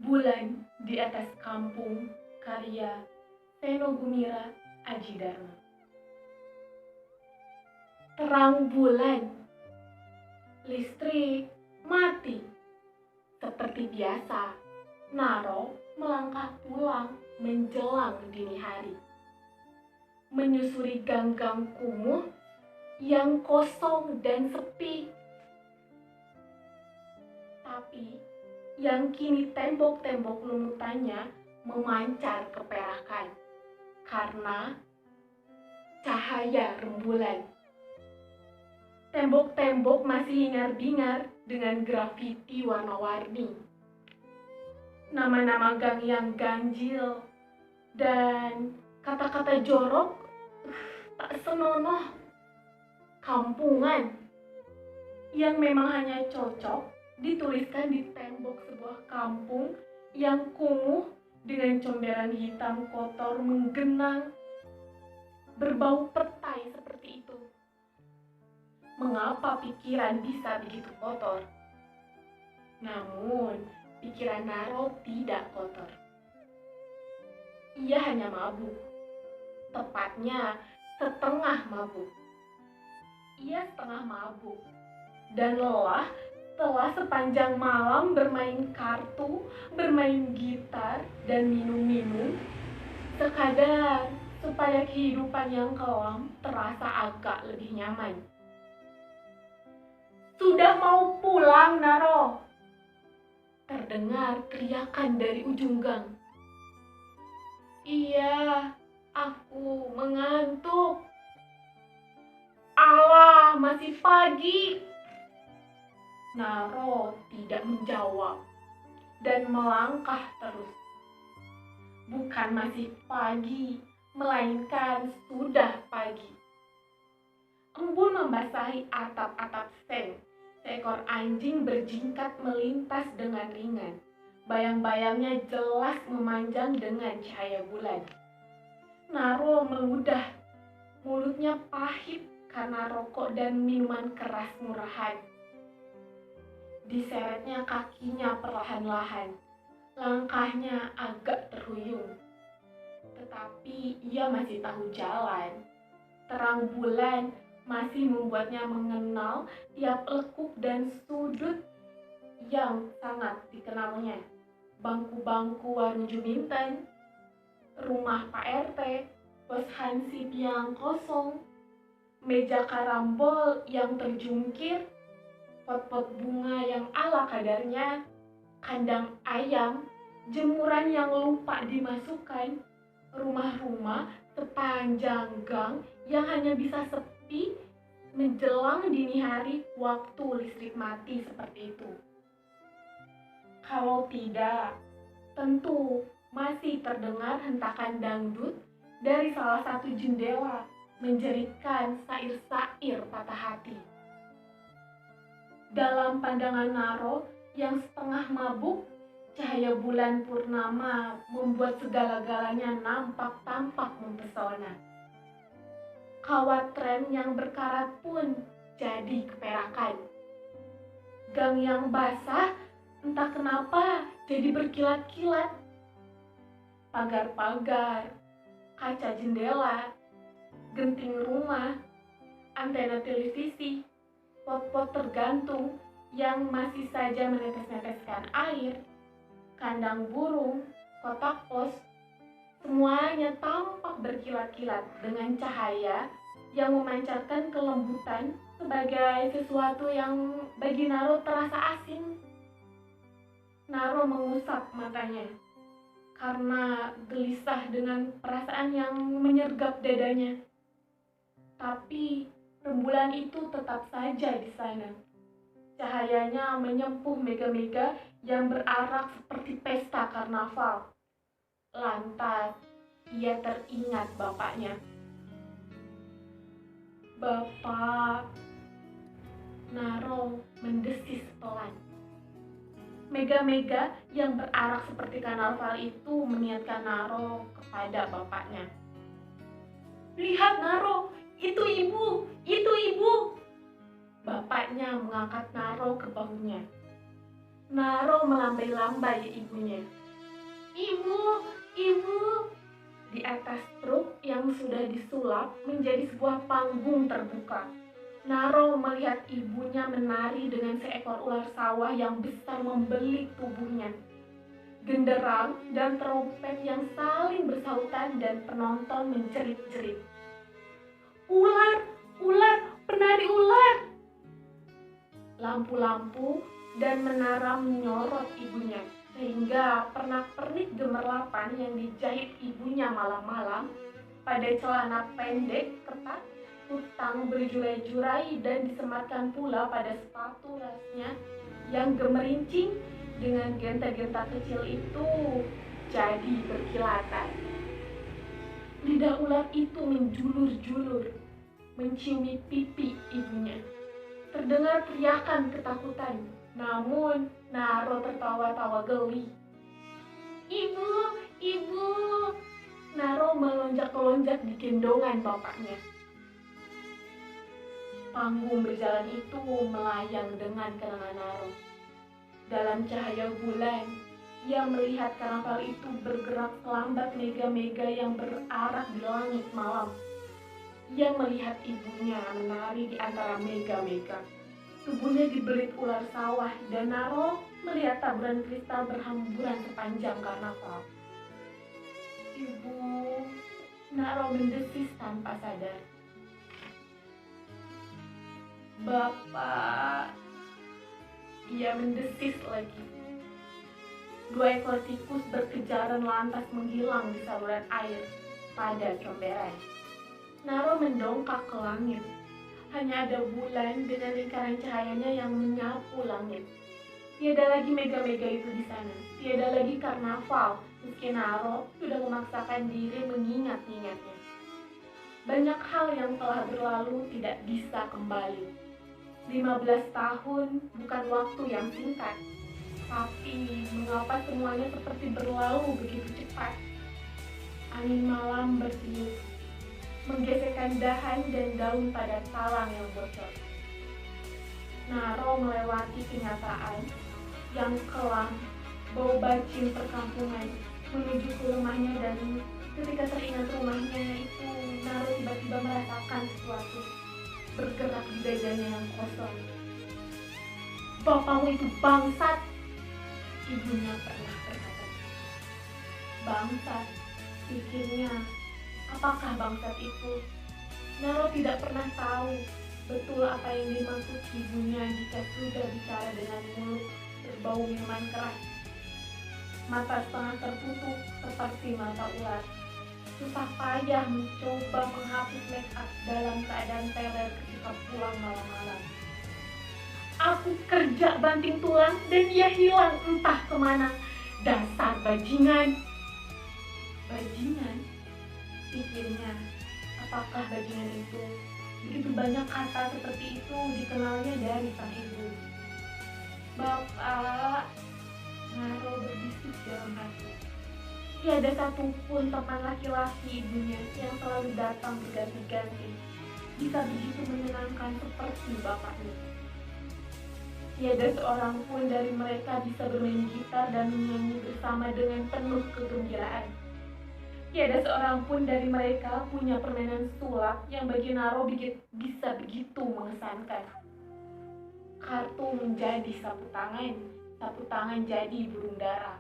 Bulan di atas kampung, karya Seno Gumira Ajidarma. Terang bulan, listrik mati. Seperti biasa, Naro melangkah pulang menjelang dini hari. Menyusuri gang-gang kumuh yang kosong dan sepi. Tapi yang kini tembok-tembok lumutannya memancar keperakan karena cahaya rembulan. Tembok-tembok masih hingar-bingar dengan grafiti warna-warni. Nama-nama gang yang ganjil dan kata-kata jorok tak senonoh kampungan yang memang hanya cocok dituliskan di tembok sebuah kampung yang kumuh dengan comberan hitam kotor menggenang, berbau petai seperti itu. Mengapa pikiran bisa begitu kotor? Namun, pikiran Naro tidak kotor. Ia hanya mabuk, tepatnya setengah mabuk. Ia setengah mabuk dan lelah setelah sepanjang malam bermain kartu, bermain gitar, dan minum-minum, sekadar supaya kehidupan yang kelam terasa agak lebih nyaman. Sudah mau pulang, Naro? Terdengar teriakan dari ujung gang. Iya, aku mengantuk. Alah, masih pagi. Naro tidak menjawab dan melangkah terus. Bukan masih pagi, melainkan sudah pagi. Embun membasahi atap-atap seng. Seekor anjing berjingkat melintas dengan ringan. Bayang-bayangnya jelas memanjang dengan cahaya bulan. Naro meludah. Mulutnya pahit karena rokok dan minuman keras murahan. Diseretnya kakinya perlahan-lahan. Langkahnya agak terhuyung. Tetapi ia masih tahu jalan. Terang bulan masih membuatnya mengenal tiap lekuk dan sudut yang sangat dikenalnya. Bangku-bangku warung Juminten, rumah Pak RT, pos hansip yang kosong, meja karambol yang terjungkir, pot-pot bunga yang ala kadarnya, kandang ayam, jemuran yang lupa dimasukkan, rumah-rumah sepanjang gang yang hanya bisa sepi menjelang dini hari waktu listrik mati seperti itu. Kalau tidak, tentu masih terdengar hentakan dangdut dari salah satu jendela menjeritkan sair-sair patah hati. Dalam pandangan Naro yang setengah mabuk, cahaya bulan purnama membuat segala-galanya nampak-tampak mempesona. Kawat tram yang berkarat pun jadi keperakan. Gang yang basah entah kenapa jadi berkilat-kilat. Pagar-pagar, kaca jendela, genting rumah, antena televisi, pot-pot tergantung yang masih saja menetes-neteskan air, kandang burung, kotak pos, semuanya tampak berkilat-kilat dengan cahaya yang memancarkan kelembutan sebagai sesuatu yang bagi Naro terasa asing. Naro mengusap matanya karena gelisah dengan perasaan yang menyergap dadanya. Tapi rembulan itu tetap saja di sana. Cahayanya menyempuh mega-mega yang berarak seperti pesta karnaval. Lantas, ia teringat bapaknya. Bapak, Naro mendesis pelan. Mega-mega yang berarak seperti karnaval itu meniatkan Naro kepada bapaknya. Lihat Naro, itu ibu, itu ibu. Bapaknya mengangkat Naro ke bahunya. Naro melambai-lambai ibunya. Ibu, ibu. Di atas truk yang sudah disulap menjadi sebuah panggung terbuka. Naro melihat ibunya menari dengan seekor ular sawah yang besar membelit tubuhnya. Genderang dan trompet yang saling bersahutan dan penonton menjerit-jerit. Ular, ular, penari ular. Lampu-lampu dan menara menyorot ibunya, sehingga pernak-pernik gemerlapan yang dijahit ibunya malam-malam pada celana pendek ketat, kutang berjurai-jurai dan disematkan pula pada sepatu rasnya yang gemerincing dengan genta-genta kecil itu jadi berkilatan. Lidah ular itu menjulur-julur, menciumi pipi ibunya. Terdengar teriakan ketakutan, namun Naro tertawa-tawa geli. Ibu, ibu. Naro melonjak-lonjak di gendongan bapaknya. Panggung berjalan itu melayang dengan kenangan Naro. Dalam cahaya bulan, ia melihat karnaval itu bergerak lambat mega-mega yang berarak di langit malam. Ia melihat ibunya menari di antara mega-mega. Tubuhnya dibelit ular sawah dan Naro melihat taburan kristal berhamburan sepanjang karnaval. Ibu, Naro mendesis tanpa sadar. Bapak, ia mendesis lagi. 2 ekor tikus berkejaran lantas menghilang di saluran air pada comberan. Naro mendongkak ke langit. Hanya ada bulan dengan lingkaran cahayanya yang menyapu langit. Tiada lagi mega-mega itu di sana. Tiada lagi karnaval, meski Naro sudah memaksakan diri mengingat-ingatnya. Banyak hal yang telah berlalu tidak bisa kembali. 15 tahun bukan waktu yang singkat. Tapi mengapa semuanya seperti berlalu begitu cepat? Angin malam bertiup, menggesekkan dahan dan daun pada talang yang bocor. Naro melewati kenyataan yang kelam, bau bacin perkampungan, menuju ke rumahnya dan ketika teringat rumahnya itu, Naro tiba-tiba merasakan sesuatu bergerak di dadanya yang kosong. Bapakmu itu bangsat, ibunya pernah berkata. Bangsat, pikirnya. Apakah bangsat itu? Naro tidak pernah tahu betul apa yang dimaksud ibunya jika sudah bicara dengan mulut berbau minuman keras. Mata setengah tertutup seperti mata ular. Susah payah mencoba menghapus make up dalam keadaan teler ketika pulang malam-malam. Aku kerja banting tulang dan ia hilang entah kemana. Dasar bajingan. Bajingan? Pikirnya, apakah bajingan itu? Begitu banyak kata seperti itu dikenalnya dari sang ibu. Bapak, Naro berbisik dalam hati. Tiada satupun teman laki-laki ibunya yang selalu datang berganti-ganti, bisa begitu menyenangkan seperti bapaknya. Tiada seorang pun dari mereka bisa bermain gitar dan menyanyi bersama dengan penuh kegembiraan. Tiada seorang pun dari mereka punya permainan sulap yang bagi Naro bisa begitu mengesankan. Kartu menjadi sapu tangan jadi burung dara.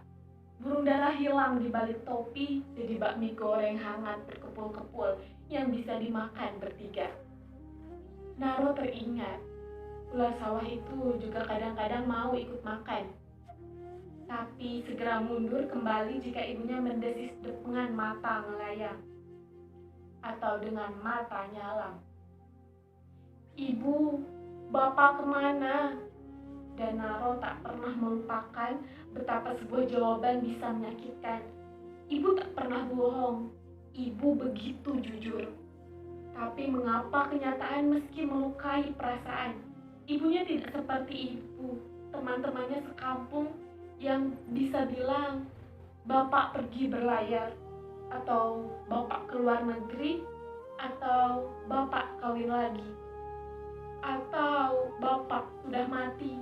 Burung dara hilang di balik topi jadi bakmi goreng hangat berkepul-kepul yang bisa dimakan bertiga. Naro teringat, ular sawah itu juga kadang-kadang mau ikut makan. Tapi segera mundur kembali jika ibunya mendesis dengan mata melayang atau dengan mata nyalang. Ibu, bapak kemana? Dan Naro tak pernah melupakan betapa sebuah jawaban bisa menyakitkan. Ibu tak pernah bohong. Ibu begitu jujur. Tapi mengapa kenyataan meski melukai perasaan? Ibunya tidak seperti ibu, teman-temannya sekampung yang bisa bilang, bapak pergi berlayar, atau bapak keluar negeri, atau bapak kawin lagi, atau bapak sudah mati.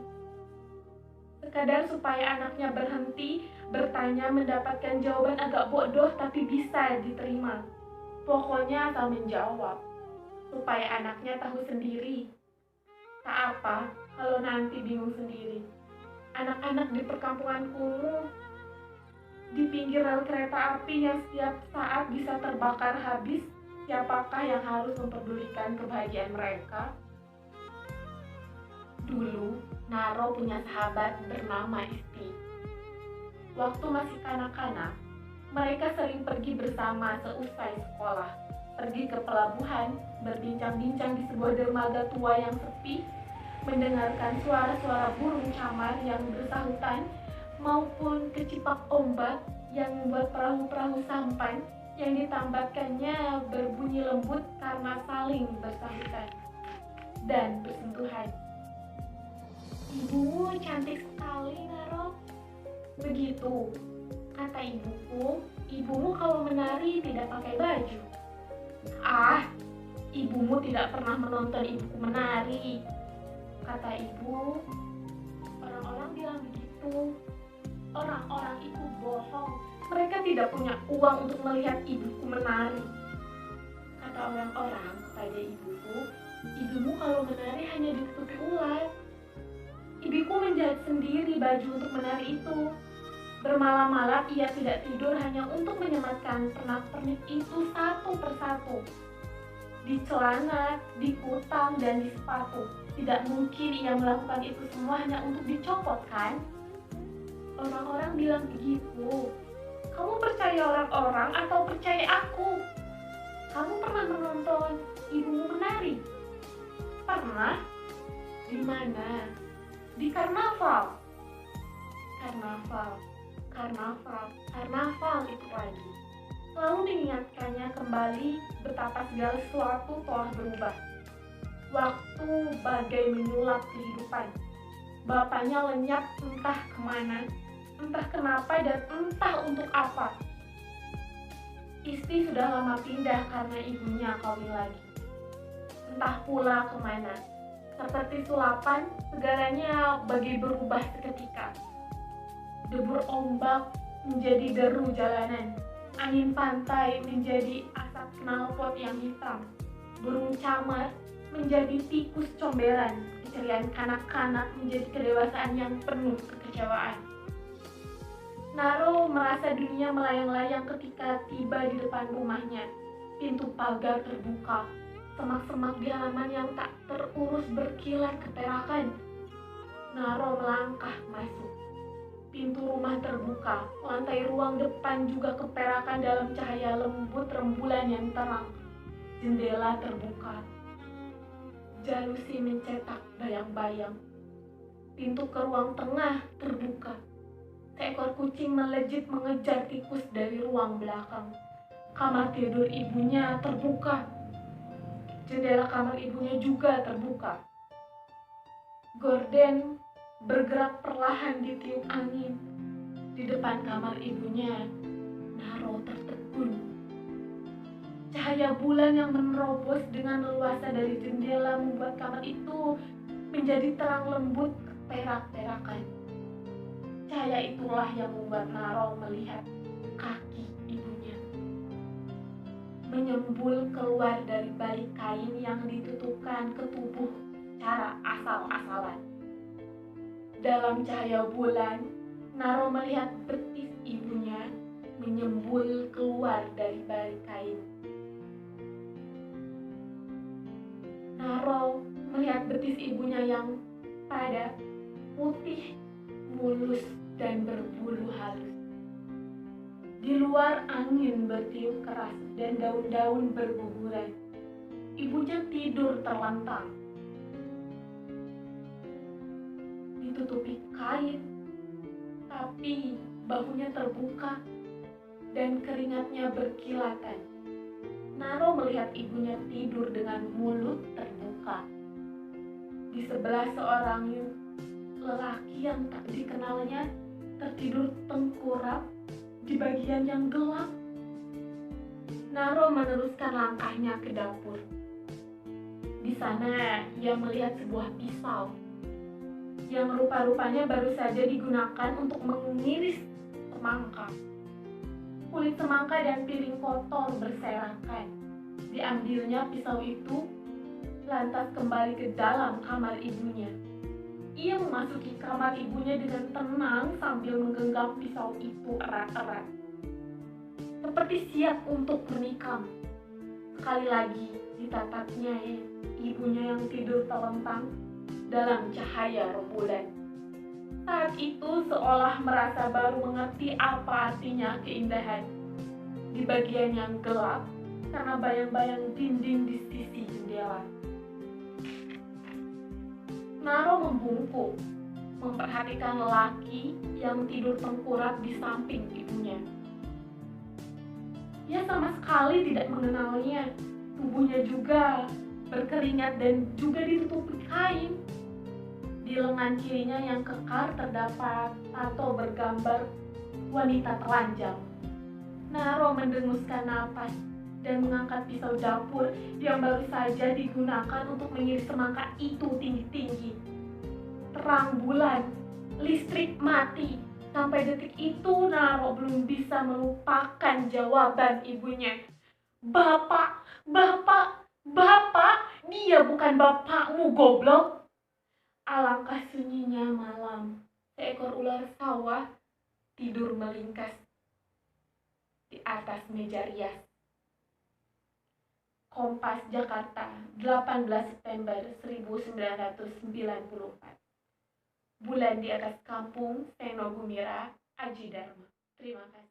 sekadar supaya anaknya berhenti bertanya, mendapatkan jawaban agak bodoh tapi bisa diterima. Pokoknya asal menjawab, supaya anaknya tahu sendiri. Tak apa kalau nanti bingung sendiri. Anak-anak di perkampungan kumuh, di pinggir rel kereta api yang setiap saat bisa terbakar habis, siapakah yang harus memperdulikan kebahagiaan mereka? Dulu, Naro punya sahabat bernama Isti. Waktu masih kanak-kanak, mereka sering pergi bersama seusai sekolah. Pergi ke pelabuhan, berbincang-bincang di sebuah dermaga tua yang sepi, mendengarkan suara-suara burung camar yang bersahutan, maupun kecipak ombak yang membuat perahu-perahu sampan yang ditambatkannya berbunyi lembut karena saling bersahutan dan bersentuhan. "Ibumu cantik sekali, Naro." "Begitu," kata ibuku, "ibumu kalau menari tidak pakai baju." "Ah, ibumu tidak pernah menonton ibuku menari," kata ibu. "Orang-orang bilang begitu." "Orang-orang itu bohong. Mereka tidak punya uang untuk melihat ibuku menari." Kata orang-orang kepada ibuku, "Ibumu kalau menari hanya ditutupi ulat." Ibuku menjahit sendiri baju untuk menari itu. Bermalam-malam ia tidak tidur hanya untuk menyematkan pernak-pernik itu satu persatu. Di celana, di kutang, dan di sepatu. Tidak mungkin ia melakukan itu semua hanya untuk dicopot, kan? Orang-orang bilang begitu. Kamu percaya orang-orang atau percaya aku? Kamu pernah menonton ibumu menari? Pernah? Di mana? Di karnaval. Karnaval itu lagi. Selalu mengingatkannya kembali betapa segala sesuatu telah berubah. Waktu bagai menyulap kehidupan. Bapaknya lenyap entah kemana, entah kenapa dan entah untuk apa. Isti sudah lama pindah karena ibunya kawin lagi. Entah pula kemana. Seperti sulapan, segalanya bagai berubah seketika. Debur ombak menjadi deru jalanan. Angin pantai menjadi asap knalpot yang hitam. Burung camar menjadi tikus comberan. Keceriaan kanak-kanak menjadi kedewasaan yang penuh kekecewaan. Naro merasa dunia melayang-layang ketika tiba di depan rumahnya. Pintu pagar terbuka. Semak-semak di halaman yang tak terurus berkilat keperakan. Naro melangkah masuk. Pintu rumah terbuka. Lantai ruang depan juga keperakan dalam cahaya lembut rembulan yang terang. Jendela terbuka. Jalusi mencetak bayang-bayang. Pintu ke ruang tengah terbuka. Seekor kucing melejit mengejar tikus dari ruang belakang. Kamar tidur ibunya terbuka. Jendela kamar ibunya juga terbuka. Gorden bergerak perlahan ditiup angin. Di depan kamar ibunya, Naro tertegun. Cahaya bulan yang menerobos dengan leluasa dari jendela membuat kamar itu menjadi terang lembut keperak-perakan. Cahaya itulah yang membuat Naro melihat kaki ibunya menyembul keluar dari balik kain yang ditutupkan ke tubuh secara asal-asalan. Dalam cahaya bulan, Naro melihat betis ibunya menyembul keluar dari balik kain. Naro melihat betis ibunya yang padat, putih, mulus, dan berbulu halus. Di luar angin bertiup keras dan daun-daun berguguran. Ibunya tidur terlentang. Ditutupi kain, tapi bahunya terbuka dan keringatnya berkilatan. Naro melihat ibunya tidur dengan mulut terbuka. Di sebelah seorang lelaki yang tak dikenalnya tertidur tengkurap di bagian yang gelap. Naro meneruskan langkahnya ke dapur. Di sana ia melihat sebuah pisau. yang rupa-rupanya baru saja digunakan untuk mengiris semangka. Kulit semangka dan piring kotor berserakan. Diambilnya pisau itu, lantas kembali ke dalam kamar ibunya. Ia memasuki kamar ibunya dengan tenang sambil menggenggam pisau itu erat-erat, seperti siap untuk menikam. Sekali lagi ditatapnya ibunya yang tidur telentang dalam cahaya rembulan. Saat itu seolah merasa baru mengerti apa artinya keindahan. Di bagian yang gelap karena bayang-bayang dinding di sisi jendela. Naro membungkuk, memperhatikan lelaki yang tidur tengkurap di samping ibunya. Ia sama sekali tidak mengenalnya. Tubuhnya juga berkeringat dan juga ditutupi kain. Di lengan kirinya yang kekar terdapat tato bergambar wanita telanjang. Naro mendenguskan napas dan mengangkat pisau dapur yang baru saja digunakan untuk mengiris semangka itu tinggi-tinggi. Terang bulan, listrik mati. Sampai detik itu Naro belum bisa melupakan jawaban ibunya. Bapak, bapak, bapak, dia bukan bapakmu, goblok. Alangkah sunyinya malam, seekor ular sawah tidur melingkas di atas meja rias. Kompas Jakarta, 18 September 1994. Bulan di atas kampung, Seno Gumira, Aji Dharma. Terima kasih.